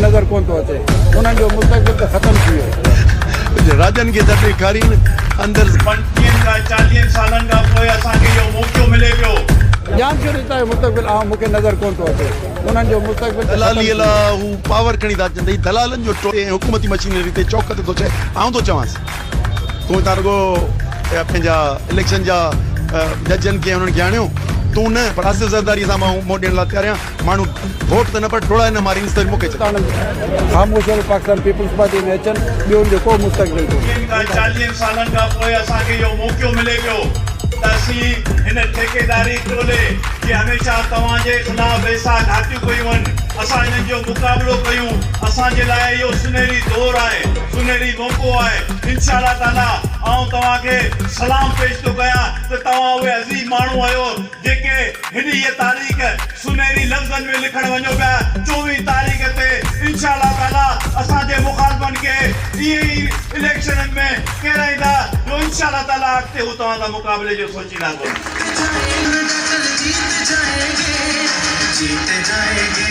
नज़र कोन थो अचे उन्हनि जो मुस्तक़बिल त ख़तमु थी वियो राजन खे त ॾेखारी अंदरि 40 सालनि खां पोइ असांखे इहो मौक़ो मिले पियो जाम छो ॾिता आहे मुस्तक़बिल मूंखे नज़र कोन थो अचे उन्हनि जो मुस्तक़बिल त दलालीअ लाइ हू पावर खणी था अचनि त दलालनि जो हुकूमती मशीनरी ते चौक ते थो चए आउं थो चवांसि तूं त रुॻो पंहिंजा इलेक्शन जा जजनि खे हुननि खे आणियो तूं न पर आसिफ़ ज़रदारी सां मां वोट ॾियण लाइ तयारु आहियां माण्हू वोट त न पर टोड़ा न मारींदुसि त मूंखे ख़ामोश पाकिस्तान पीपल्स पार्टी में अचनि ॿियो जो को मुस्तक़बिल कोन्हे 40 सालनि खां पोइ असांखे इहो मौक़ो मिले पियो त असीं हिन ठेकेदारी टोले की हमेशह तव्हांजे ख़िलाफ़ ऐसा घाटियूं कयूं आहिनि असां हिननि जो मुक़ाबिलो कयूं असांजे लाइ इहो सुनहरी दौर आहे सुनहरी मौक़ो आहे इंशाअल्लाह ताला आउं तव्हांखे सलाम पेश थो कयां त तव्हां उहे अज़ीज़ माण्हू आहियो जेके हिन इहा तारीख़ सुनहरी लफ़्ज़नि में लिखण वञो पिया 24 तारीख़ ते इंशाअल्लाह ताला असांजे मुखालफ़नि खे इहे ई इलेक्शननि में केराईंदा जो इंशाअल्लाह ताला अॻिते हू तव्हां सां मुक़ाबले जो सोचींदा कोन जीत जाएंगे